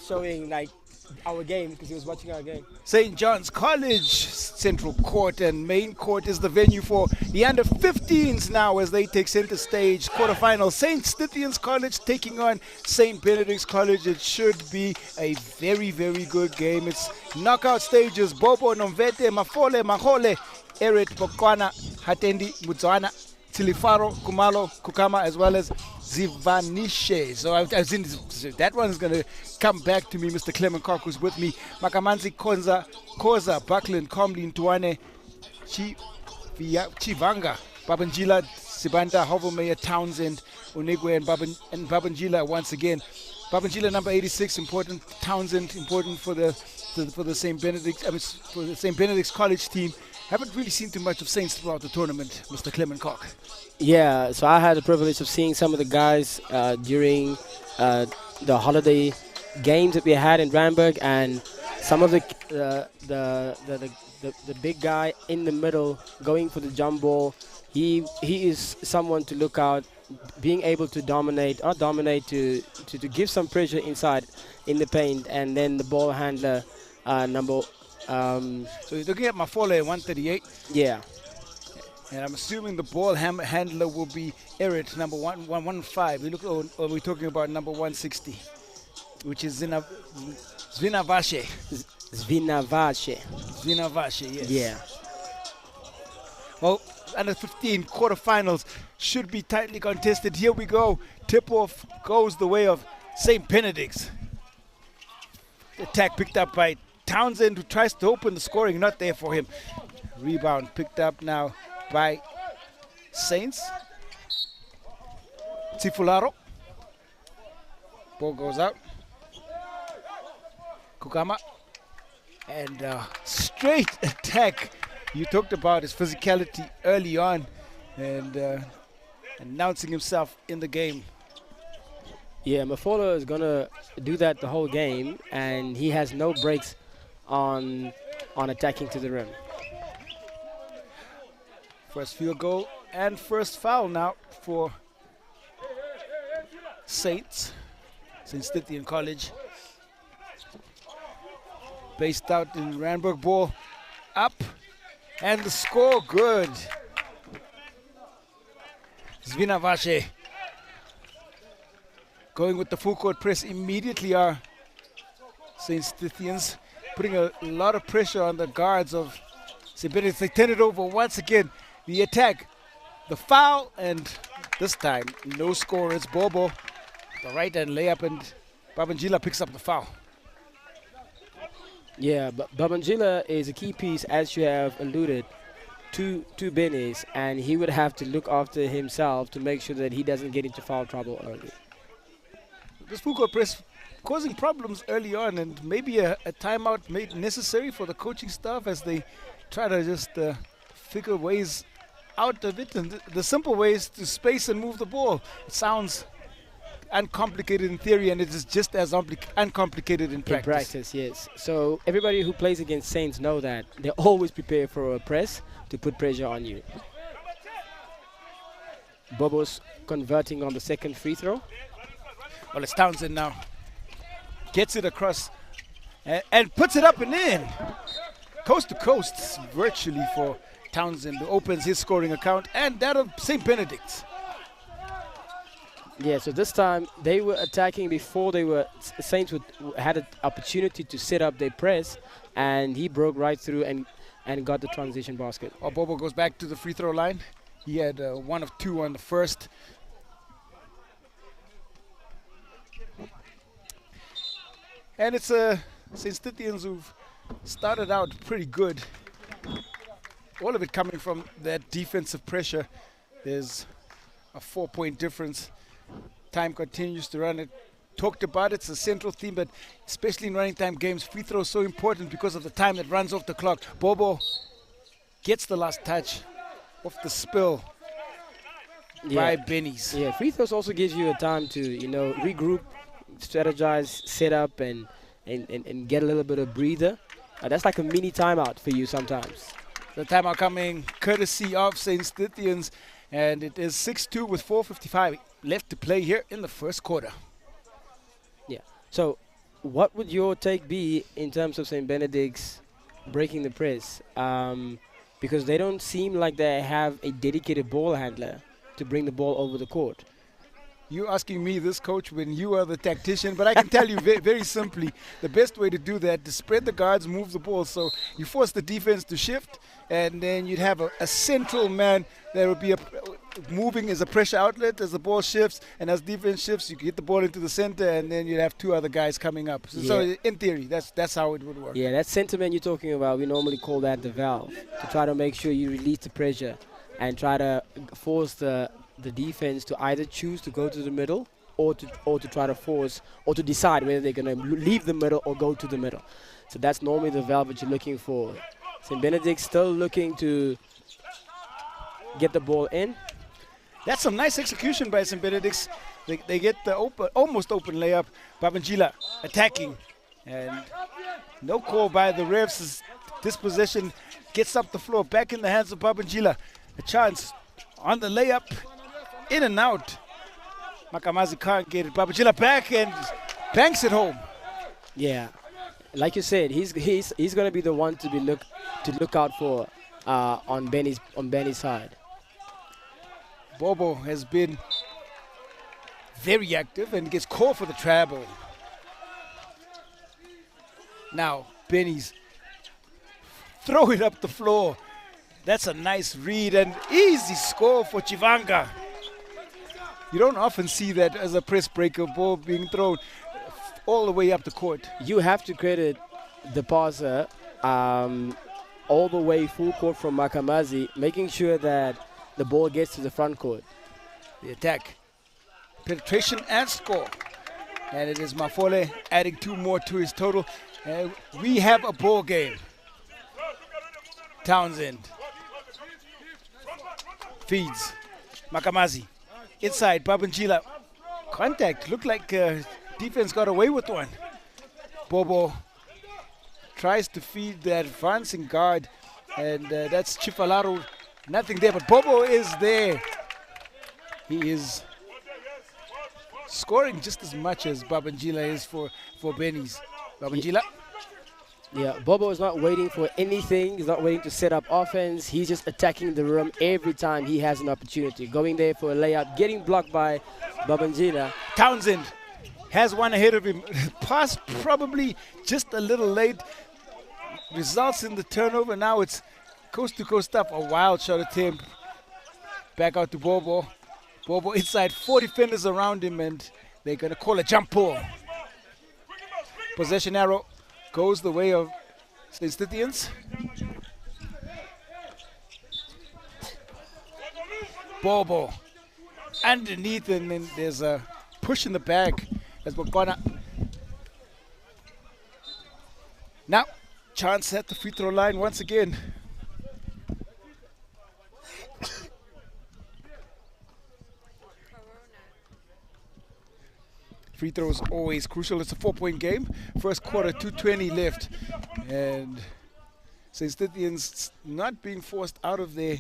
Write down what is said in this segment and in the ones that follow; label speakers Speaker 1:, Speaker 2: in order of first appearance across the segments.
Speaker 1: showing like our game because he was watching our game.
Speaker 2: St. John's College Central Court and Main Court is the venue for the under 15s now as they take center stage. Quarterfinal, St. Stithian's College taking on St. Benedict's College. It should be a very, very good game. It's knockout stages. Bobo, Nomvete, Mafole, Mahole, Eret, Bokwana, Hatendi, Mutswana, Tilifaro, Kumalo, Kukama, as well as Zivanishe. So I've seen that one's going to come back to me. Mr. Clement Cock who's with me. Makamanzi, Konza, Koza, Buckland, Comlin, Tuane, Chivanga, Babanjila, Sibanda, Hovelmeyer, Townsend, Unigwe, and Babanjila once again. Babanjila number 86, important. Townsend, important for the St. Benedict's College team. Haven't really seen too much of Saints throughout the tournament, Mr. Clement Cock.
Speaker 1: Yeah, so I had the privilege of seeing some of the guys during the holiday games that we had in Randburg, and some of the big guy in the middle going for the jump ball. He is someone to look out, being able to to give some pressure inside in the paint, and then the ball handler
Speaker 2: so you're looking at Mafole 138.
Speaker 1: Yeah.
Speaker 2: And I'm assuming the ball handler will be Eret, number 115. Are we talking about number 160, which is Zvinavashe. Zvinavashe, yes.
Speaker 1: Yeah.
Speaker 2: Well, under 15 quarterfinals should be tightly contested. Here we go. Tip-off goes the way of St. Benedict's. Attack picked up by Townsend, who tries to open the scoring, not there for him. Rebound picked up now by Saints. Tifularo. Ball goes out. Kukama. And straight attack. You talked about his physicality early on and announcing himself in the game.
Speaker 1: Yeah, Mafola is going to do that the whole game, and he has no breaks on attacking to the rim.
Speaker 2: First field goal and first foul now for St. Stithian College. Based out in Randburg, ball up and the score good. Zvinavashe going with the full court press immediately are St. Stithians, putting a lot of pressure on the guards of St. Benedict's. They turn it over once again. The attack, the foul, and this time no score. It's Bobo, the right hand layup, and Babanjila picks up the foul.
Speaker 1: Yeah, but Babanjila is a key piece, as you have alluded, to Benes, and he would have to look after himself to make sure that he doesn't get into foul trouble early.
Speaker 2: This full court press causing problems early on, and maybe a timeout made necessary for the coaching staff as they try to just figure ways out of it. And the simple ways to space and move the ball. It sounds uncomplicated in theory, and it is just as uncomplicated in practice.
Speaker 1: In practice, yes. So everybody who plays against Saints know that they always prepare for a press to put pressure on you. Bobo's converting on the second free throw.
Speaker 2: Well, it's Townsend now. Gets it across and puts it up and in. Coast to coast, virtually, for Townsend, who opens his scoring account and that of St. Benedict's.
Speaker 1: Yeah, so this time they were attacking before Saints had an opportunity to set up their press, and he broke right through and got the transition basket.
Speaker 2: Oh, Bobo goes back to the free throw line. He had 1 of 2 on the first. And it's St. Stithians who've started out pretty good. All of it coming from that defensive pressure. There's a 4-point difference. Time continues to run. It talked about it's a central theme, but especially in running time games, free throw is so important because of the time that runs off the clock. Bobo gets the last touch off the spill by Benny's.
Speaker 1: Yeah, free throws also gives you a time to, regroup, strategize, set up, and get a little bit of breather. That's like a mini timeout for you sometimes.
Speaker 2: The timeout coming courtesy of St. Stithians, and it is 6-2 with 4:55 left to play here in the first quarter.
Speaker 1: Yeah. So what would your take be in terms of St. Benedict's breaking the press? Because they don't seem like they have a dedicated ball handler to bring the ball over the court.
Speaker 2: You asking me this, coach, when you are the tactician, but I can tell you very simply, the best way to do that is spread the guards, move the ball. So you force the defense to shift, and then you'd have a central man that would be moving as a pressure outlet as the ball shifts, and as defense shifts, you get the ball into the center, and then you'd have two other guys coming up. So in theory, that's how it would work.
Speaker 1: Yeah, that center man you're talking about, we normally call that the valve, to try to make sure you release the pressure and try to force the defense to either choose to go to the middle or to try to force or to decide whether they're going to leave the middle or go to the middle. So that's normally the valve that you're looking for. St. Benedict's still looking to get the ball in.
Speaker 2: That's some nice execution by St. Benedict's. They get the almost open layup. Babangila attacking. And no call by the refs. This possession gets up the floor, back in the hands of Babangila. A chance on the layup. In and out. Makamazi can't get it. Babangila back and banks it home.
Speaker 1: Yeah, like you said, he's going to be the one to look out for on Benny's side.
Speaker 2: Bobo has been very active and gets called for the travel. Now Benny's throw it up the floor. That's a nice read and easy score for Chivanga. You don't often see that as a press breaker, ball being thrown all the way up the court.
Speaker 1: You have to credit the passer all the way full court from Makamazi, making sure that the ball gets to the front court.
Speaker 2: The attack, penetration and score. And it is Mafole adding two more to his total. And we have a ball game. Townsend feeds Makamazi. Inside, Babangila. Contact. Looked like defense got away with one. Bobo tries to feed the advancing guard. And that's Chifalaro. Nothing there, but Bobo is there. He is scoring just as much as Babangila is for Benny's. Babangila.
Speaker 1: Yeah, Bobo is not waiting for anything. He's not waiting to set up offense. He's just attacking the rim every time he has an opportunity. Going there for a layup, getting blocked by Babangila.
Speaker 2: Townsend has one ahead of him. Pass probably just a little late. Results in the turnover. Now it's coast-to-coast up. A wild shot attempt. Back out to Bobo. Bobo inside, 4 defenders around him, and they're going to call a jump ball. Possession arrow goes the way of STITHIANS. Bobo underneath, and then there's a push in the back as Bogana. Now, chance at the free throw line once again. Free throw is always crucial. It's a 4-point game. First quarter, 2:20 left. And St. STITHIANS not being forced out of their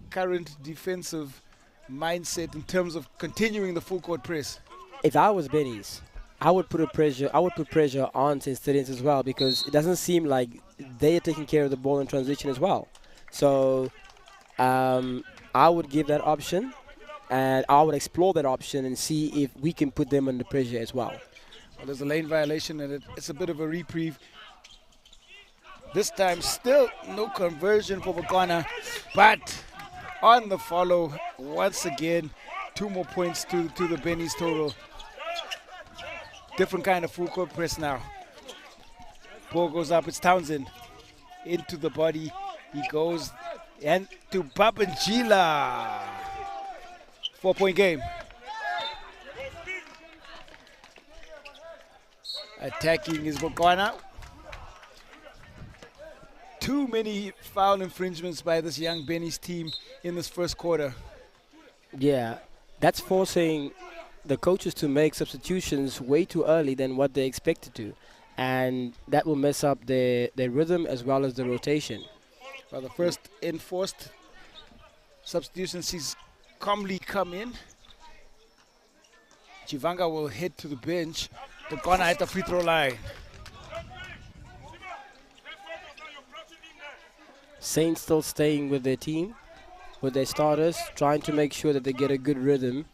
Speaker 2: current defensive mindset in terms of continuing the full court press.
Speaker 1: If I was Benny's, I would put pressure on St. STITHIANS as well, because it doesn't seem like they are taking care of the ball in transition as well. So I would give that option. And I would explore that option and see if we can put them under pressure as well.
Speaker 2: Well, there's a lane violation, and it's a bit of a reprieve. This time, still no conversion for Bogana, but on the follow, once again, 2 more points to the Benny's total. Different kind of full court press now. Ball goes up, it's Townsend. Into the body, he goes, and to Babangila. 4-point game. Attacking is Bogana. Too many foul infringements by this young Benny's team in this first quarter.
Speaker 1: Yeah, that's forcing the coaches to make substitutions way too early than what they expected to. And that will mess up their rhythm as well as the rotation.
Speaker 2: Well, the first enforced substitution sees calmly come in. Chivanga will head to the bench. The corner at the free throw line.
Speaker 1: Saints still staying with their team, with their starters, trying to make sure that they get a good rhythm.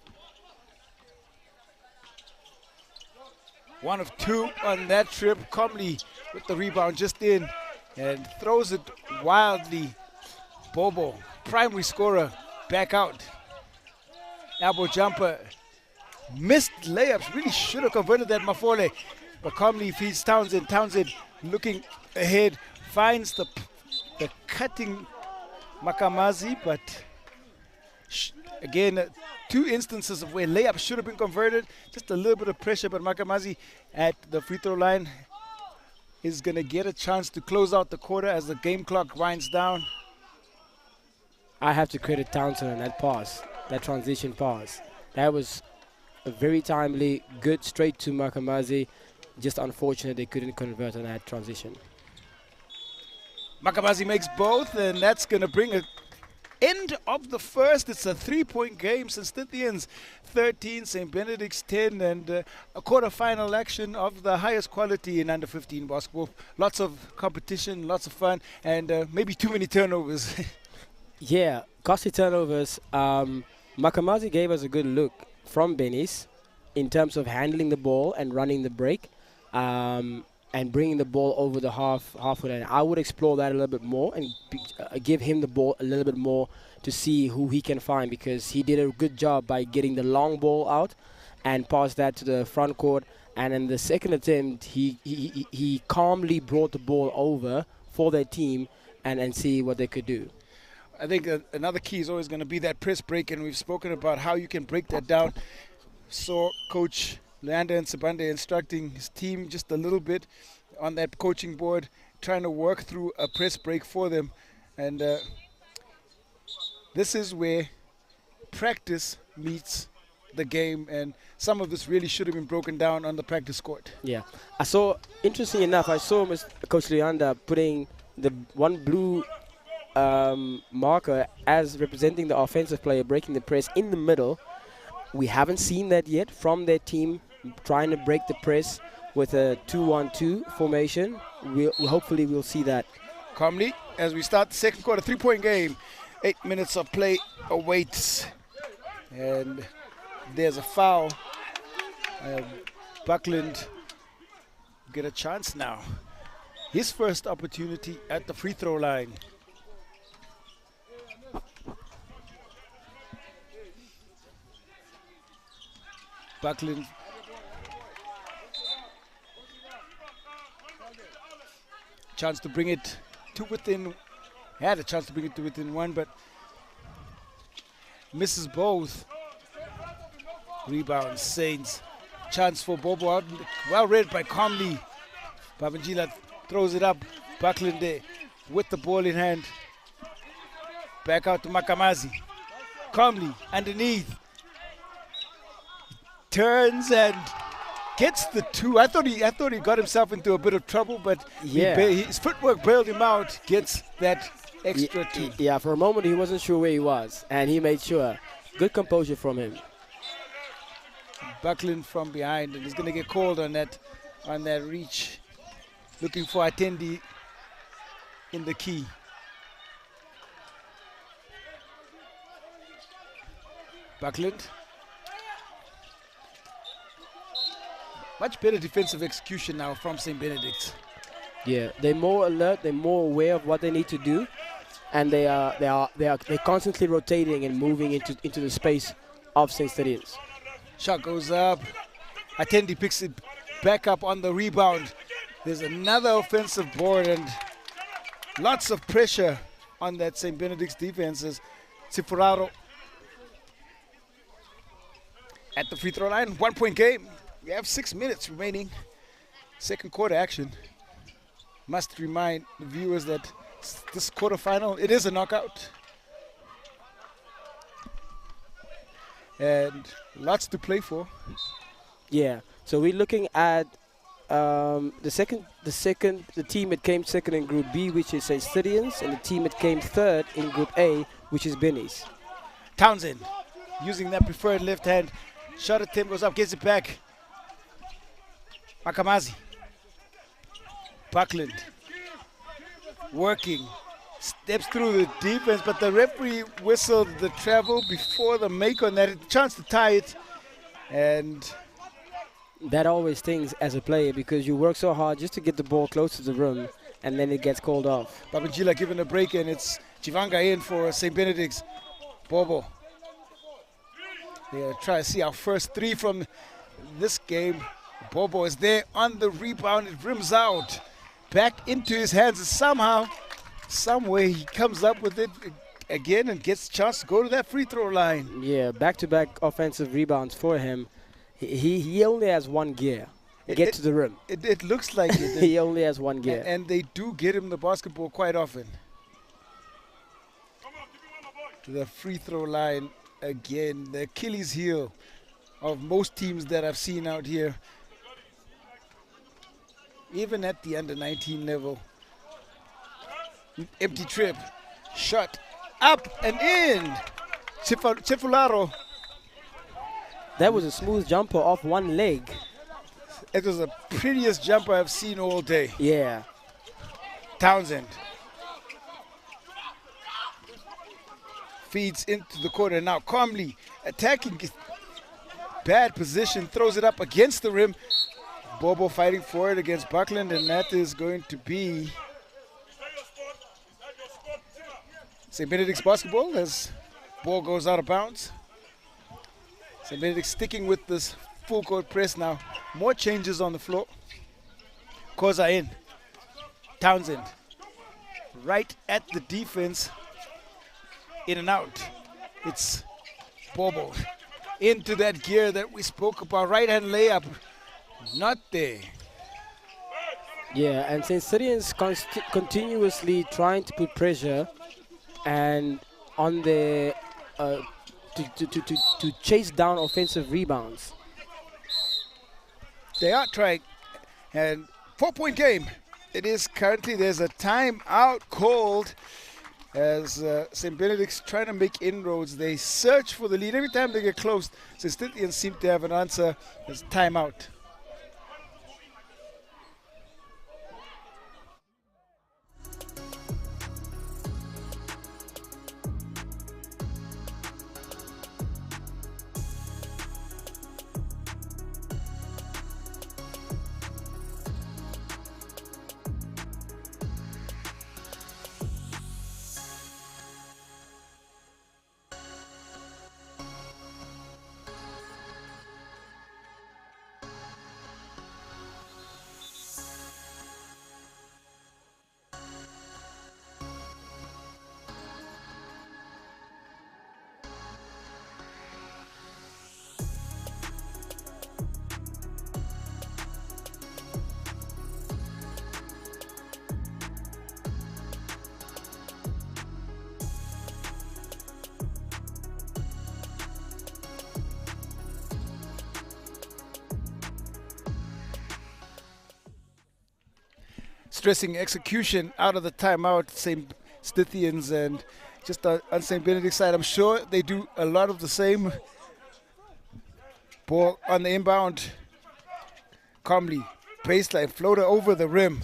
Speaker 2: 1 of 2 on that trip. Comley with the rebound just in and throws it wildly. Bobo, primary scorer, back out. Elbow jumper. Missed layups. Really should have converted that, Mafole. But Comley feeds Townsend. Townsend looking ahead. Finds the cutting Makamazi. But again, 2 instances of where layups should have been converted. Just a little bit of pressure. But Makamazi at the free throw line is going to get a chance to close out the quarter as the game clock winds down.
Speaker 1: I have to credit Townsend on that pass, that transition pass. That was a very timely, good, straight to Makamazi. Just unfortunate they couldn't convert on that transition.
Speaker 2: Makamazi makes both, and that's going to bring an end of the first. It's a 3-point game. Sithians 13, St. Benedict's 10, and a quarterfinal action of the highest quality in under 15 basketball. Lots of competition, lots of fun, and maybe too many turnovers.
Speaker 1: Yeah, costly turnovers. Makamazi gave us a good look from Benny's in terms of handling the ball and running the break and bringing the ball over the halfway line. I would explore that a little bit more and give him the ball a little bit more to see who he can find, because he did a good job by getting the long ball out and passed that to the front court. And in the second attempt, he calmly brought the ball over for their team and see what they could do.
Speaker 2: I think another key is always going to be that press break, and we've spoken about how you can break that down. So Coach Leander and Sabande instructing his team just a little bit on that coaching board, trying to work through a press break for them. And this is where practice meets the game, and some of this really should have been broken down on the practice court.
Speaker 1: Yeah. Interesting enough, I saw Coach Leander putting the one blue marker as representing the offensive player breaking the press in the middle. We haven't seen that yet from their team trying to break the press with a 2-1-2 formation. Hopefully we'll see that.
Speaker 2: Calmly, as we start the second quarter, 3-point game. 8 minutes of play awaits. And there's a foul. Buckland get a chance now. His first opportunity at the free throw line. Buckland chance to bring it to within, had a chance to bring it to within 1, but misses both. Rebound, Saints. Chance for Bobo out, well read by Comley. Babangila throws it up. Buckland there with the ball in hand. Back out to Makamazi. Comley underneath. Turns and gets the 2. I thought he got himself into a bit of trouble, but
Speaker 1: yeah,
Speaker 2: his footwork bailed him out. Gets that extra 2.
Speaker 1: Yeah, for a moment he wasn't sure where he was, and he made sure. Good composure from him.
Speaker 2: Buckland from behind, and he's going to get called on that reach. Looking for Attendee in the key. Buckland. Much better defensive execution now from St. Benedict's.
Speaker 1: Yeah, they're more alert, they're more aware of what they need to do, and they're constantly rotating and moving into the space of St. Stithians.
Speaker 2: Shot goes up. Attendee picks it back up on the rebound. There's another offensive board and lots of pressure on that St. Benedict's defense as Tsifuraro at the free throw line. 1-point game. We have 6 minutes remaining. Second quarter action. Must remind the viewers that this quarterfinal, it is a knockout. And lots to play for.
Speaker 1: Yeah, so we're looking at the team that came second in Group B, which is St. Stithians, and the team that came third in Group A, which is Benny's.
Speaker 2: Townsend using that preferred left hand. Shot attempt goes up, gets it back. Makamazi. Buckland. Working. Steps through the defense, but the referee whistled the travel before the make on that. A chance to tie it. And
Speaker 1: that always stings as a player because you work so hard just to get the ball close to the rim and then it gets called off.
Speaker 2: Babangila given a break, and it's Chivanga in for St. Benedict's. Bobo. They'll try to see our first three from this game. Bobo is there on the rebound. It rims out. Back into his hands. Somehow, some way he comes up with it again and gets a chance to go to that free throw line.
Speaker 1: Yeah, back-to-back offensive rebounds for him. He only has one gear. Get to the rim.
Speaker 2: It looks like it.
Speaker 1: He only has one gear.
Speaker 2: And they do get him the basketball quite often. To the free throw line again. The Achilles heel of most teams that I've seen out here. Even at the under 19 level. Empty trip. Shot. Up and in. Chifularo.
Speaker 1: That was a smooth jumper off one leg.
Speaker 2: It was the prettiest jumper I've seen all day.
Speaker 1: Yeah.
Speaker 2: Townsend. Feeds into the corner now. Comley attacking. Bad position. Throws it up against the rim. Bobo fighting for it against Buckland, and that is going to be St. Benedict's basketball as ball goes out of bounds. St. Benedict sticking with this full court press now. More changes on the floor. Koza in. Townsend. Right at the defense. In and out. It's Bobo. Into that gear that we spoke about. Right hand layup. Not there.
Speaker 1: Yeah, and St. Stithians continuously trying to put pressure and on the to chase down offensive rebounds.
Speaker 2: They are trying. And 4-point game. It is currently. There's a timeout called as St. Benedict's trying to make inroads. They search for the lead. Every time they get close, St. Stithians seem to have an answer. There's timeout. Stressing execution out of the timeout, St. Stithians, and just on St. Benedict's side, I'm sure they do a lot of the same. Ball on the inbound. Comley, baseline, floater over the rim.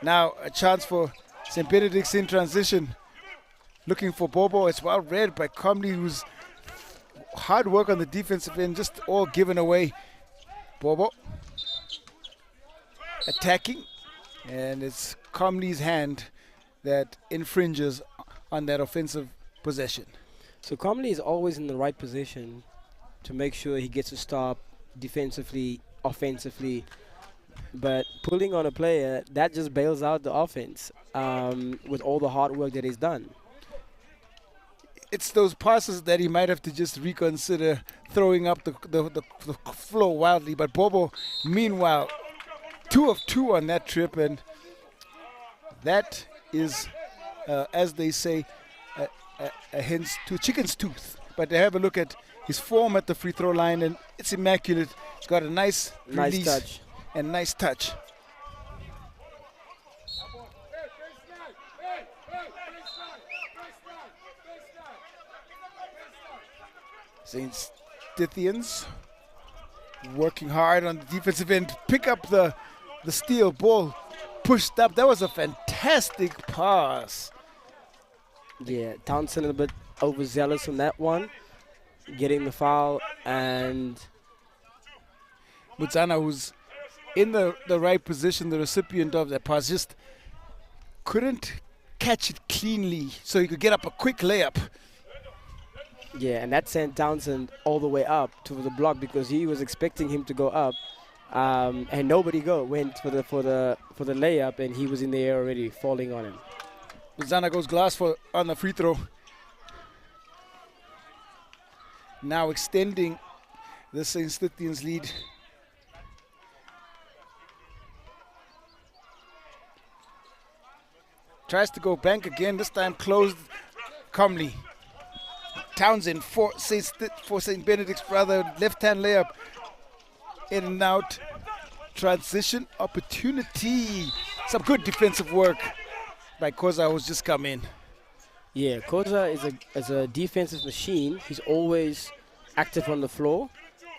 Speaker 2: Now a chance for St. Benedict's in transition. Looking for Bobo. It's well read by Comley, who's hard work on the defensive end, just all given away. Bobo attacking. And it's Comley's hand that infringes on that offensive possession.
Speaker 1: So Comley is always in the right position to make sure he gets a stop defensively, offensively. But pulling on a player, that just bails out the offense with all the hard work that he's done.
Speaker 2: It's those passes that he might have to just reconsider throwing up the floor wildly. But Bobo, meanwhile, 2 of 2 on that trip, and that is, as they say, a hen's tooth, chicken's tooth. But they have a look at his form at the free throw line, and it's immaculate. He's got a nice release
Speaker 1: touch
Speaker 2: and nice touch. St. Stithians working hard on the defensive end. Pick up the steal. Ball pushed up. That was a fantastic pass.
Speaker 1: Yeah, Townsend a bit overzealous on that one, getting the foul, and
Speaker 2: Mutsana, who's in the right position, the recipient of that pass, just couldn't catch it cleanly so he could get up a quick layup.
Speaker 1: yeah, and that sent Townsend all the way up to the block because he was expecting him to go up, and nobody went for the layup, and he was in the air already, falling on him.
Speaker 2: Mutsana goes glass on the free throw. Now extending the St. Stithians lead. Tries to go bank again, this time closed calmly. Townsend for St. Benedict's brother, left-hand layup. In and out, transition opportunity. Some good defensive work by Koza, who's just come in.
Speaker 1: Yeah, Koza is a defensive machine. He's always active on the floor.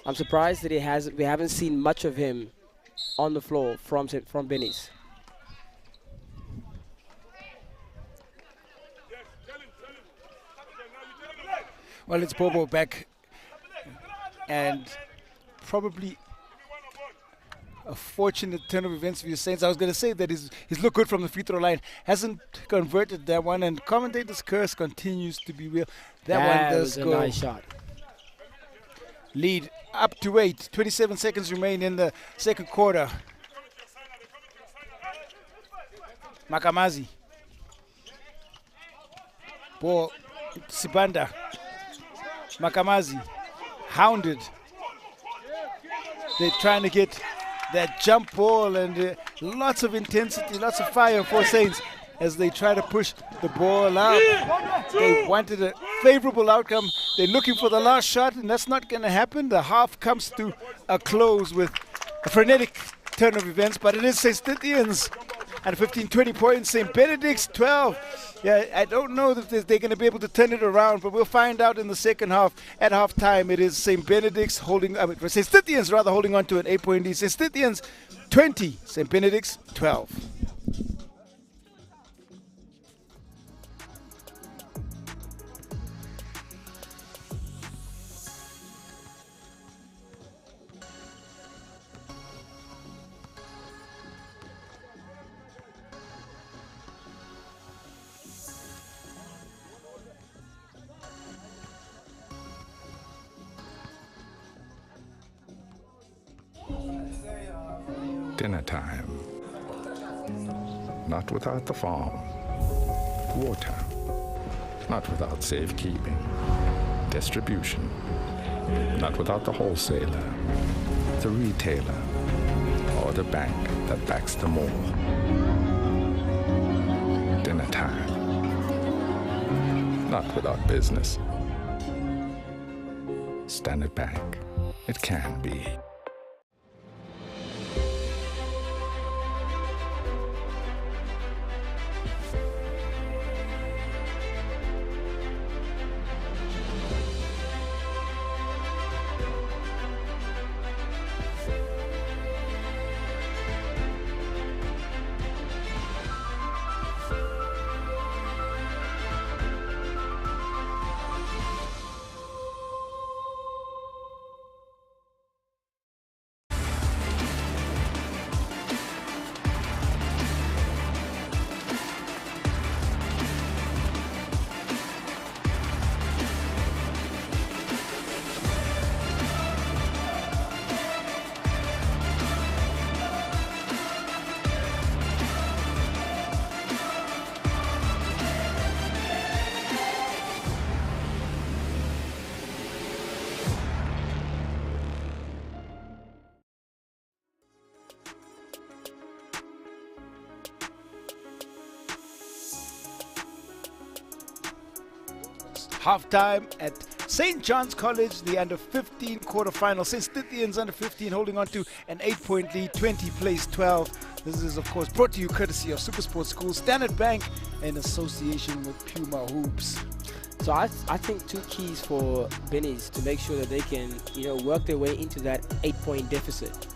Speaker 1: I'm surprised that we haven't seen much of him on the floor from Benny's.
Speaker 2: Well, it's Bobo back, and probably a fortunate turn of events for your Saints. I was going to say that he's looked good from the free throw line, hasn't converted that one, and commentator's curse continues to be real. That one does go.
Speaker 1: Was a nice shot.
Speaker 2: Lead up to 8. 27 seconds remain in the second quarter. Makamazi. Ball, Sibanda. Makamazi, hounded. They're trying to get that jump ball, and lots of intensity, lots of fire for Saints as they try to push the ball out. They wanted a favorable outcome. They're looking for the last shot, and that's not going to happen. The half comes to a close with a frenetic turn of events, but it is St. Stithians and 15-20 points. St. Benedict's 12. Yeah, I don't know that they're going to be able to turn it around, but we'll find out in the second half. At halftime, it is St. Benedict's St. Stithians holding on to an 8-point lead. St. Stithians 20, St. Benedict's 12.
Speaker 3: Dinner time. Not without the farm. Water. Not without safekeeping. Distribution. Not without the wholesaler, the retailer, or the bank that backs them all. Dinner time. Not without business. Standard Bank. It can be.
Speaker 2: Halftime at St. John's College, the under-15 quarterfinal. St. Stithians under-15 holding on to an 8-point lead, 20 plays 12. This is, of course, brought to you courtesy of Supersport School, Standard Bank, in association with Puma Hoops.
Speaker 1: So I think two keys for Benny's to make sure that they can, work their way into that 8-point deficit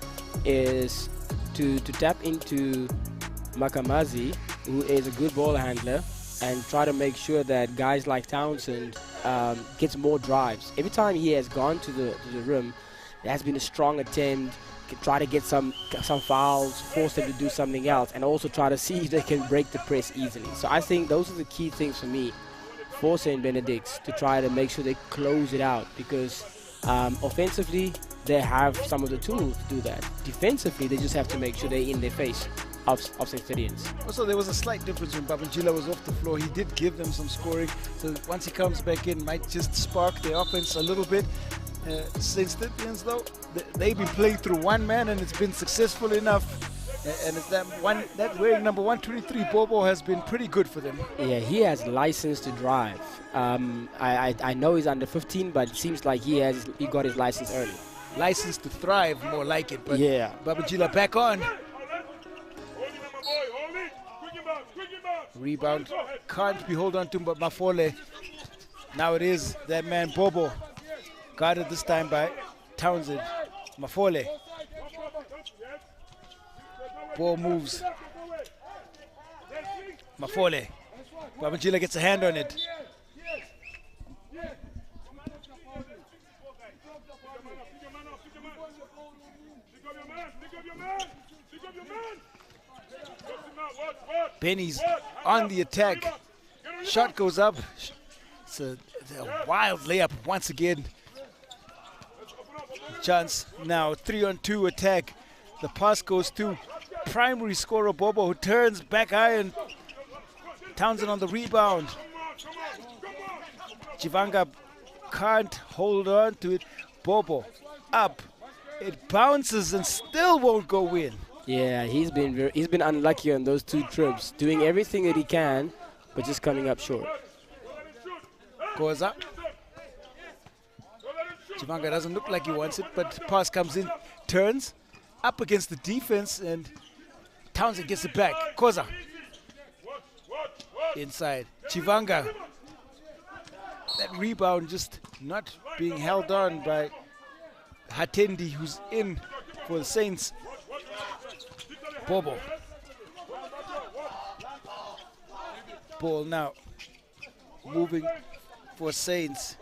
Speaker 1: is to tap into Makamazi, who is a good ball handler, and try to make sure that guys like Townsend gets more drives. Every time he has gone to the rim, there has been a strong attempt, try to get some fouls, force them to do something else, and also try to see if they can break the press easily. So I think those are the key things for me for St. Benedict's, to try to make sure they close it out, because offensively they have some of the tools to do that. Defensively, they just have to make sure they're in their face of St. Stithians.
Speaker 2: Also, there was a slight difference when Babangila was off the floor. He did give them some scoring, so once he comes back in, might just spark the offense a little bit. St. Stithians, though, they've been playing through one man, and it's been successful enough. And it's that wearing number 123, Bobo, has been pretty good for them.
Speaker 1: Yeah, he has license to drive. I know he's under 15, but it seems like he got his license early.
Speaker 2: License to thrive, more like it. But
Speaker 1: yeah,
Speaker 2: Babangila back on. Rebound can't be held on to by Mafole. Now it is that man Bobo, guarded this time by Townsend. Mafole. Ball moves. Mafole. Babangila gets a hand on it. Benny's on the attack. Shot goes up. It's a wild layup once again. Chance now, 3-on-2 attack. The pass goes to primary scorer Bobo, who turns back iron. Townsend on the rebound. Chivanga can't hold on to it. Bobo up. It bounces and still won't go in.
Speaker 1: Yeah, he's been unlucky on those two trips, doing everything that he can, but just coming up short.
Speaker 2: Goes up. Chivanga doesn't look like he wants it, but pass comes in, turns up against the defense, and Townsend gets it back. Koza inside. Chivanga. That rebound just not being held on by Hatendi, who's in for the Saints. Bobo. Ball now moving for Saints.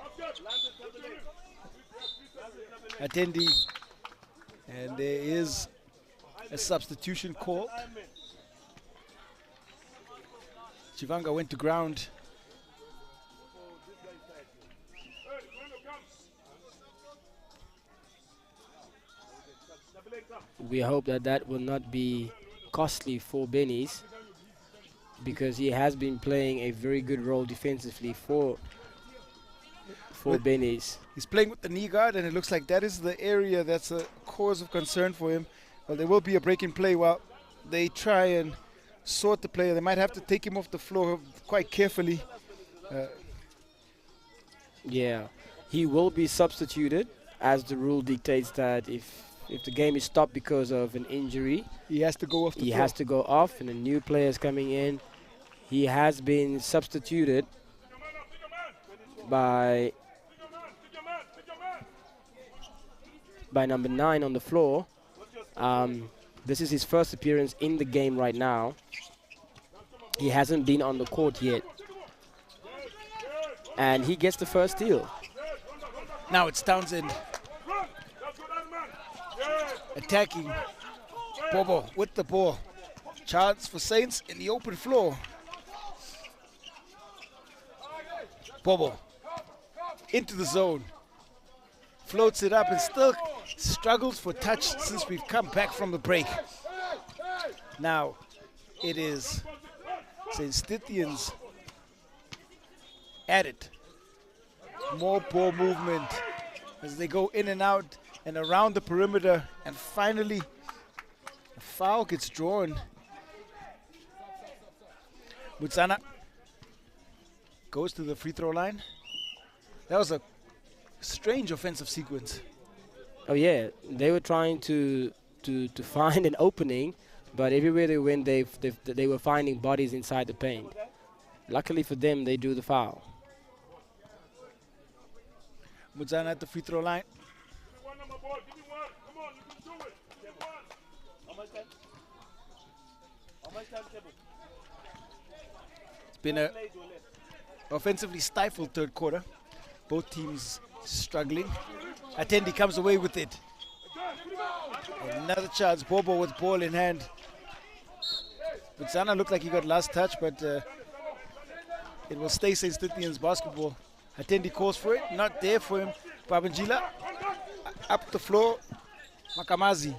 Speaker 2: Hatendi. And there is a substitution call. Chivanga went to ground.
Speaker 1: We hope that will not be costly for Benny's, because he has been playing a very good role defensively for Benny's.
Speaker 2: He's playing with the knee guard, and it looks like that is the area that's a cause of concern for him. Well, there will be a break in play while they try and sort the player. They might have to take him off the floor quite carefully.
Speaker 1: Yeah, he will be substituted, as the rule dictates that if the game is stopped because of an injury,
Speaker 2: he has to go off the floor.
Speaker 1: He has to go off, and a new player is coming in. He has been substituted by number 9 on the floor. This is his first appearance in the game right now. He hasn't been on the court yet. And he gets the first steal.
Speaker 2: Now it's Townsend attacking. Bobo with the ball. Chance for Saints in the open floor. Bobo into the zone. Floats it up and still struggles for touch since we've come back from the break. Now it is St. Stithians at it. More ball movement as they go in and out and around the perimeter, and finally a foul gets drawn. Mutsana goes to the free throw line. That was a strange offensive sequence.
Speaker 1: Oh yeah, they were trying to find an opening, but everywhere they went, they were finding bodies inside the paint. Luckily for them, they drew the foul.
Speaker 2: Mudzana at the free throw line. It's been a offensively stifled third quarter. Both teams struggling. Attendi comes away with it. Another chance. Bobo with ball in hand. Mudzana looked like he got last touch, but it will stay St. Stithians basketball. Attendi calls for it. Not there for him. Babangila up the floor. Makamazi.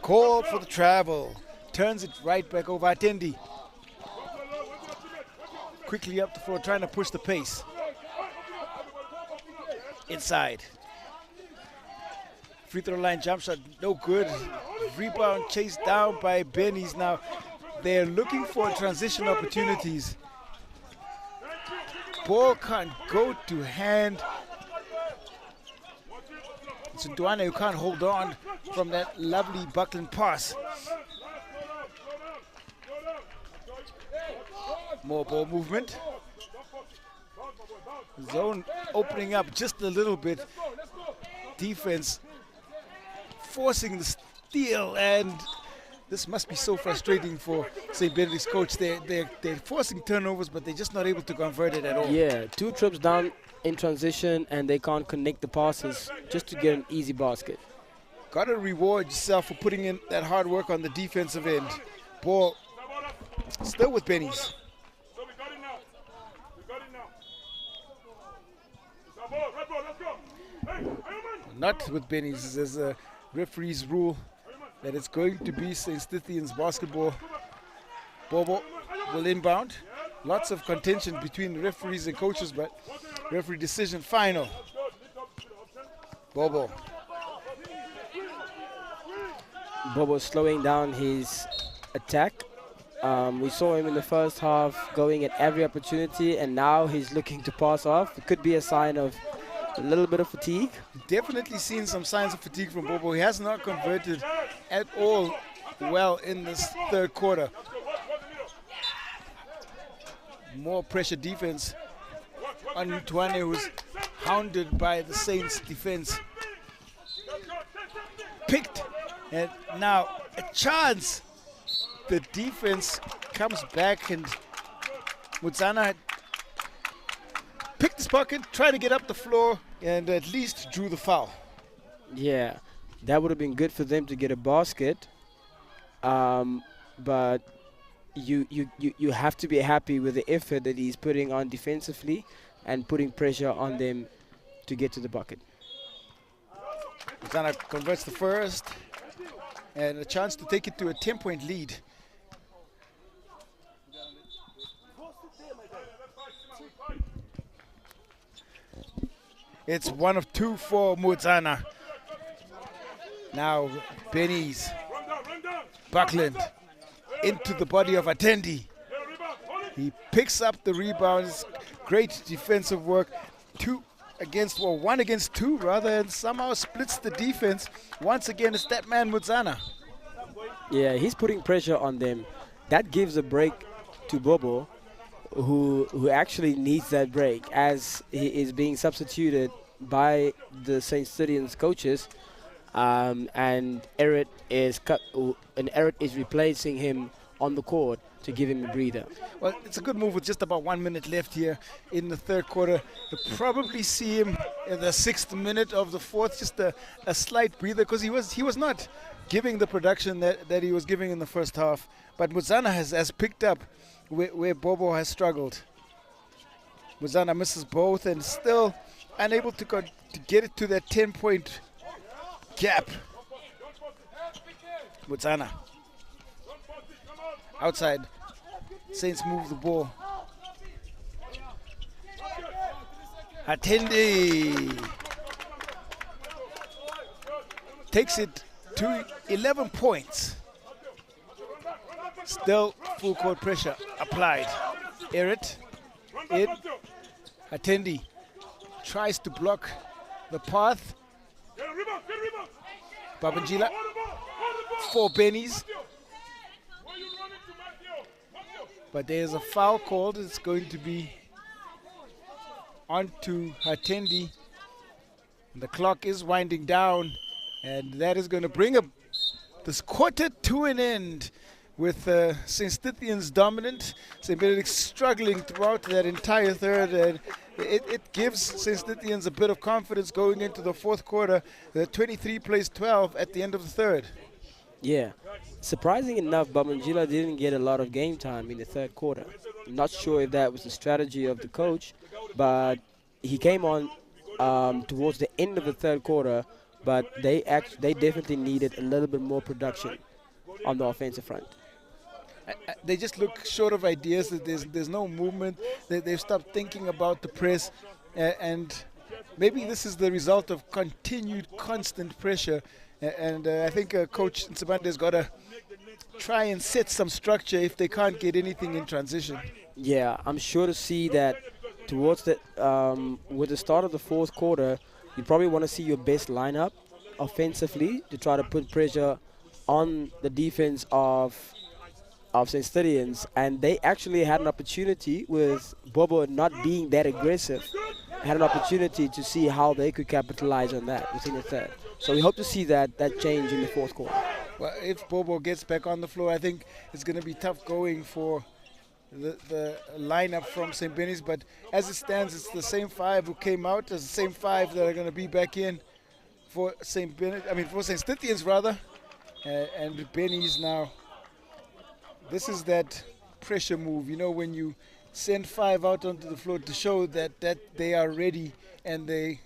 Speaker 2: Call for the travel. Turns it right back over Attendi. Quickly up the floor, trying to push the pace. Inside. Free throw line jump shot, no good. Rebound chased down by Benny's. Now they're looking for transition opportunities. Ball can't go to hand. It's Ndwane who can't hold on from that lovely Buckland pass. More ball movement. Zone opening up just a little bit. Defense forcing the steal, and this must be so frustrating for St. Benedict's coach. They're forcing turnovers, but they're just not able to convert it at all.
Speaker 1: Yeah, 2 trips down in transition, and they can't connect the passes just to get an easy basket.
Speaker 2: Got to reward yourself for putting in that hard work on the defensive end. Ball still with Benny's. Not with Benny's. There's a referee's rule that it's going to be St. Stithians basketball. Bobo will inbound. Lots of contention between the referees and coaches, but referee decision final. Bobo.
Speaker 1: Bobo slowing down his attack. We saw him in the first half going at every opportunity, and now he's looking to pass off. It could be a sign of a little bit of fatigue.
Speaker 2: Definitely seen some signs of fatigue from Bobo. He has not converted at all well in this third quarter. More pressure defense on Ndwane, who's hounded by the Saints defense. Picked, and now a chance. The defense comes back, and Mudzana picked his pocket, tried to get up the floor, and at least drew the foul.
Speaker 1: Yeah, that would have been good for them to get a basket, but you have to be happy with the effort that he's putting on defensively and putting pressure on them to get to the bucket.
Speaker 2: Mudzana converts the first, and a chance to take it to a 10-point lead. It's 1 of 2 for Mudzana. Now Benny's Buckland into the body of Attendi. He picks up the rebounds. Great defensive work. 1 against 2 rather, and somehow splits the defense. Once again, it's that man Mudzana.
Speaker 1: Yeah, he's putting pressure on them. That gives a break to Bobo, who actually needs that break, as he is being substituted by the St. Stithians coaches, and Eric is replacing him on the court to give him a breather.
Speaker 2: Well, it's a good move with just about 1 minute left here in the third quarter. You'll probably see him in the 6th minute of the fourth, just a slight breather, because he was not giving the production that he was giving in the first half. But Mudzana has picked up where Bobo has struggled. Mudzana misses both and still unable to get it to that 10-point gap. Mudzana. Outside. Saints move the ball. Attendi takes it to 11 points. Still full court pressure applied. Eric in. Attendi tries to block the path. Babangila for Benny's. But there's a foul called. It's going to be on to Hatendi. The clock is winding down, and that is going to bring up this quarter to an end with St. Stithians dominant, St. Benedict's struggling throughout that entire third. And it gives St. Stithians a bit of confidence going into the fourth quarter. The 23 plays 12 at the end of the third.
Speaker 1: Yeah. Surprising enough, Bamanjila didn't get a lot of game time in the third quarter. I'm not sure if that was the strategy of the coach, but he came on towards the end of the third quarter, but they definitely needed a little bit more production on the offensive front.
Speaker 2: They just look short of ideas. There's no movement. They've stopped thinking about the press, and maybe this is the result of continued constant pressure. And I think Coach Nsibande has got to try and set some structure if they can't get anything in transition.
Speaker 1: Yeah, I'm sure to see that towards the with the start of the fourth quarter, you probably want to see your best lineup offensively to try to put pressure on the defense of St. Stithians, and they actually had an opportunity with Bobo not being that aggressive, had an opportunity to see how they could capitalize on that within the third. So we hope to see that change in the fourth quarter.
Speaker 2: Well, if Bobo gets back on the floor, I think it's going to be tough going for the lineup from St. Benny's, but as it stands, it's the same five who came out, it's the same five that are going to be back in for for St. Stithians rather, and Benny's now. This is that pressure move, you know, when you send five out onto the floor to show that they are ready and they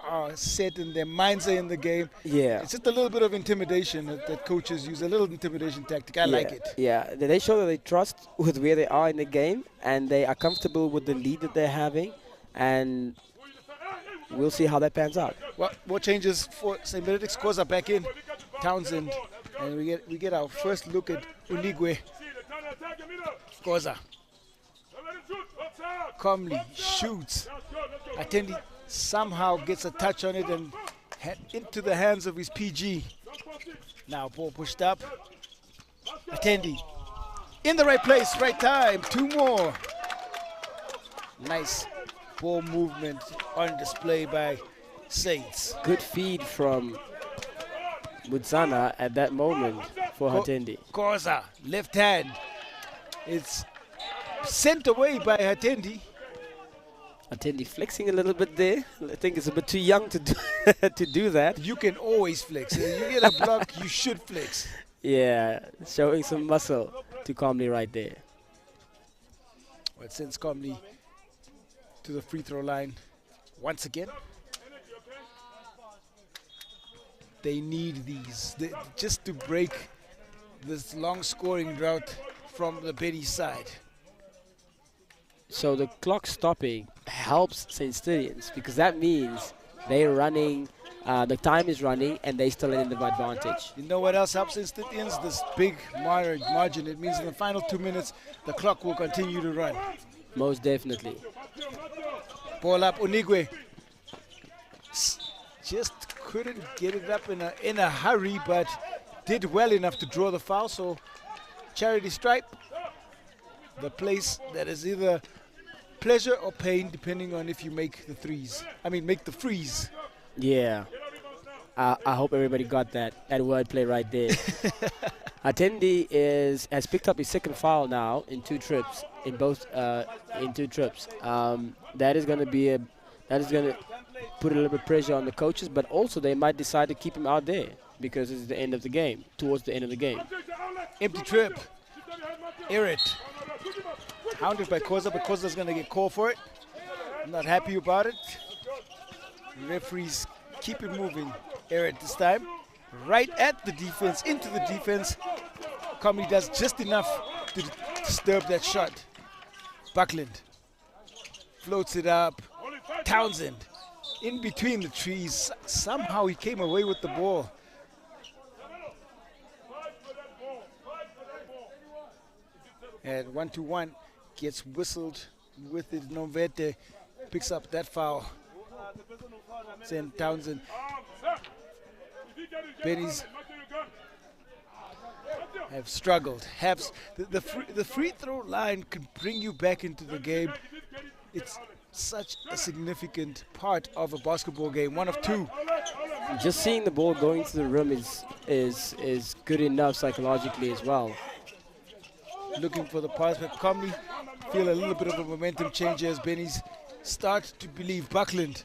Speaker 2: are set and their minds are in the game.
Speaker 1: Yeah.
Speaker 2: It's just a little bit of intimidation that coaches use, a little intimidation tactic. I like it.
Speaker 1: Yeah, they show that they trust with where they are in the game and they are comfortable with the lead that they're having, and we'll see how that pans out.
Speaker 2: Well, more changes for St. Benedict's. Koza back in, Townsend, and we get our first look at Unigwe. Koza. Comley shoots. Attendi somehow gets a touch on it and into the hands of his PG. Now ball pushed up. Attendi in the right place, right time. Two more. Nice ball movement on display by Saints.
Speaker 1: Good feed from Mutsana at that moment for Hatendi.
Speaker 2: Koza, left hand. It's sent away by Hatendi.
Speaker 1: Hatendi flexing a little bit there. I think it's a bit too young to do, to do that.
Speaker 2: You can always flex. You get a block, you should flex.
Speaker 1: Yeah, showing some muscle to Comley right there.
Speaker 2: Well, it sends Comley to the free throw line once again. They need these just to break this long scoring drought from the Betty side.
Speaker 1: So the clock stopping helps St. Stithians because that means they're running, the time is running and they still in the advantage.
Speaker 2: You know what else helps St. Stithians? This big margin. It means in the final 2 minutes, the clock will continue to run.
Speaker 1: Most definitely.
Speaker 2: Ball up, Unigwe. Just couldn't get it up in a hurry, but did well enough to draw the foul. So charity stripe, the place that is either pleasure or pain, depending on if you make the threes. I mean, make the freeze.
Speaker 1: Yeah. I hope everybody got that wordplay right there. Attendi has picked up his second foul now in two trips. That is going to put a little bit of pressure on the coaches, but also they might decide to keep him out there because it's the end of the game, towards the end of the game.
Speaker 2: Empty trip. Eret. Hounded by Koza, but Koza's going to get called for it. I'm not happy about it. Referees keep it moving. Eret this time. Right at the defense, into the defense. Comley does just enough to disturb that shot. Buckland floats it up. Townsend in between the trees. Somehow he came away with the ball. And 1-2-1 gets whistled with it. Novete picks up that foul. Send Townsend. Benny's have struggled. The free throw line can bring you back into the game. It's such a significant part of a basketball game. One of two.
Speaker 1: Just seeing the ball going to the rim is good enough psychologically as well.
Speaker 2: Looking for the pass, but Comley feel a little bit of a momentum change as Benny's start to believe. Buckland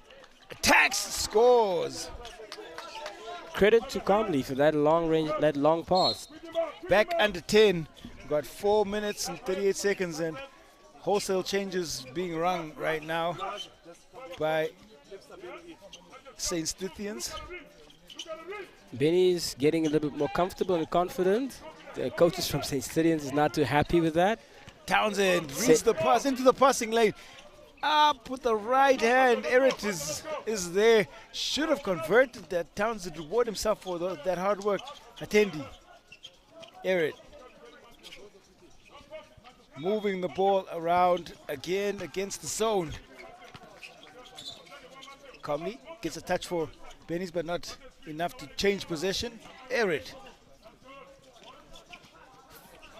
Speaker 2: attacks, scores.
Speaker 1: Credit to Comley for that long range, that long pass.
Speaker 2: Back under 10. We've got 4 minutes and 38 seconds, and wholesale changes being rung right now by St. Stithians.
Speaker 1: Benny's getting a little bit more comfortable and confident. The coaches from St. Stithians is not too happy with that.
Speaker 2: Townsend reads the pass into the passing lane. Up with the right hand. Eric is there. Should have converted that. Townsend reward himself for that hard work. Attendi. Eric. Moving the ball around again against the zone. Comley gets a touch for Benny's, but not enough to change possession. Eric.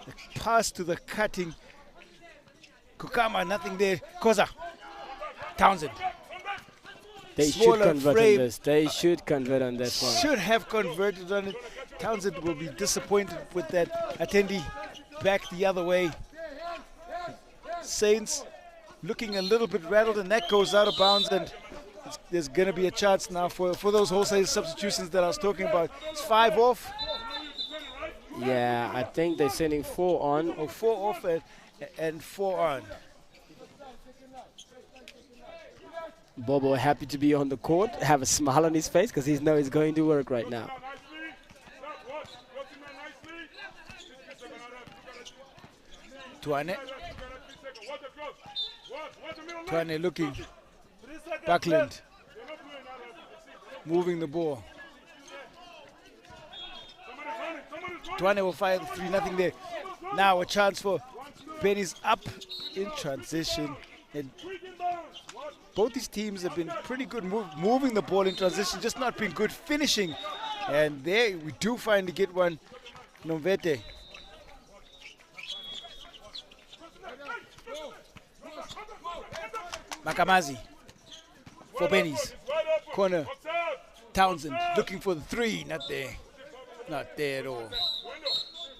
Speaker 2: The pass to the cutting. Kukama, nothing there. Koza. Townsend.
Speaker 1: They should
Speaker 2: Smaller
Speaker 1: convert
Speaker 2: frame.
Speaker 1: on this. They should convert on that one.
Speaker 2: Should have converted on it. Townsend will be disappointed with that. Attendi back the other way. Saints looking a little bit rattled, and that goes out of bounds, and there's going to be a chance now for those wholesale substitutions that I was talking about. It's 5 off.
Speaker 1: Yeah, I think they're sending 4 on.
Speaker 2: Or 4 off and 4 on.
Speaker 1: Bobo happy to be on the court, have a smile on his face because he knows he's going to work right now.
Speaker 2: Tuane. Tuane looking. Buckland. Moving the ball. Tuane will fire the 3, nothing there. Now a chance for Benny's up in transition. And both these teams have been pretty good moving the ball in transition, just not been good finishing. And there we do finally get one. Nomvete. Makamazi for Benny's. Corner. Townsend looking for the 3. Not there. Not there at all.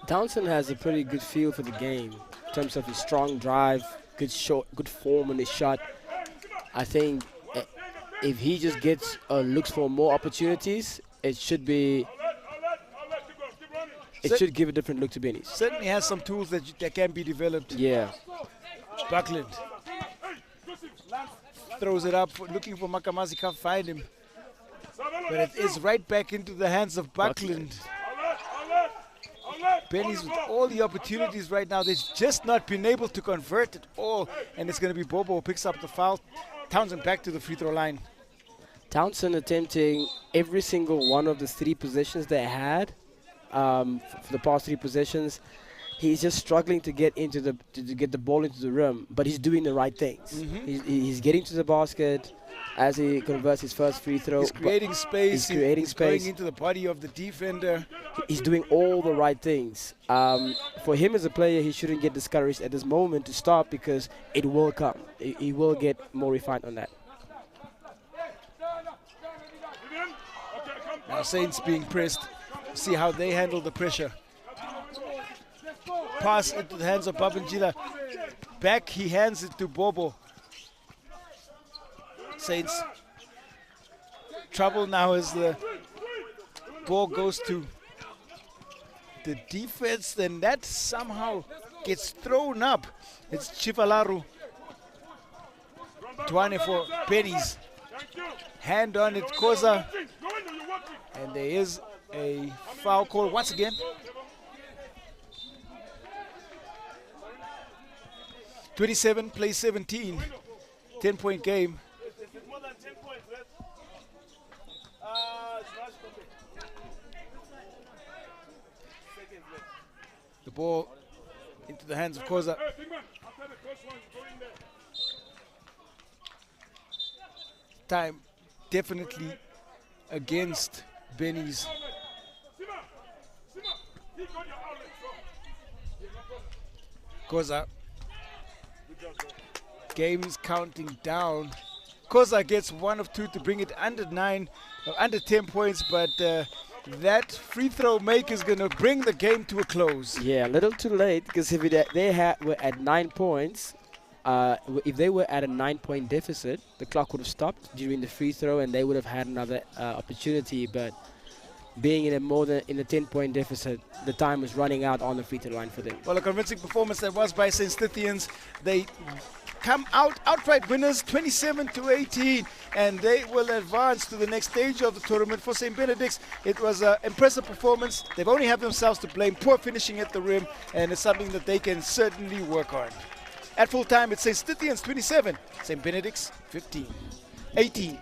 Speaker 1: Townsend has a pretty good feel for the game in terms of his strong drive, good shot, good form on his shot. I think if he just gets looks for more opportunities, it should be. It should give a different look to Benny's.
Speaker 2: Certainly has some tools that can be developed.
Speaker 1: Yeah.
Speaker 2: Buckland throws it up, looking for Makamazi, can't find him. But it is right back into the hands of Buckland. Benny's with all the opportunities right now. They've just not been able to convert it all. And it's going to be Bobo who picks up the foul. Townsend back to the free throw line.
Speaker 1: Townsend attempting every single one of the 3 possessions they had for the past 3 possessions. He's just struggling to get into to get the ball into the rim, but he's doing the right things. He's getting to the basket as he converts his first free throw.
Speaker 2: He's creating space.
Speaker 1: He's creating space.
Speaker 2: Going into the body of the defender.
Speaker 1: He's doing all the right things. For him as a player, he shouldn't get discouraged at this moment to stop because it will come. He will get more refined on that.
Speaker 2: Now Saints being pressed. See how they handle the pressure. Pass into the hands of Babanjila. Back, he hands it to Bobo. Saints. Trouble now as the ball goes to the defense. Then that somehow gets thrown up. It's Chivalaru. Tuane for Benny's. Hand on it, Koza. And there is a foul call once again. 27 plays 17. 10-point game. The ball into the hands of Koza. Time definitely against Benny's. Koza game is counting down. Koza gets 1 of 2 to bring it under 10 points, but that free throw make is going to bring the game to a close.
Speaker 1: Yeah, a little too late, because if were at 9 points, if they were at a 9-point deficit, the clock would have stopped during the free throw and they would have had another opportunity. But being in a 10-point deficit, the time was running out on the free throw line for them.
Speaker 2: Well, a convincing performance that was by St. Stithians. They come outright winners, 27-18, and they will advance to the next stage of the tournament. For St. Benedict's, it was an impressive performance. They've only have themselves to blame, poor finishing at the rim, and it's something that they can certainly work on. At full time, it's St. Stithians 27, St. Benedict's 18.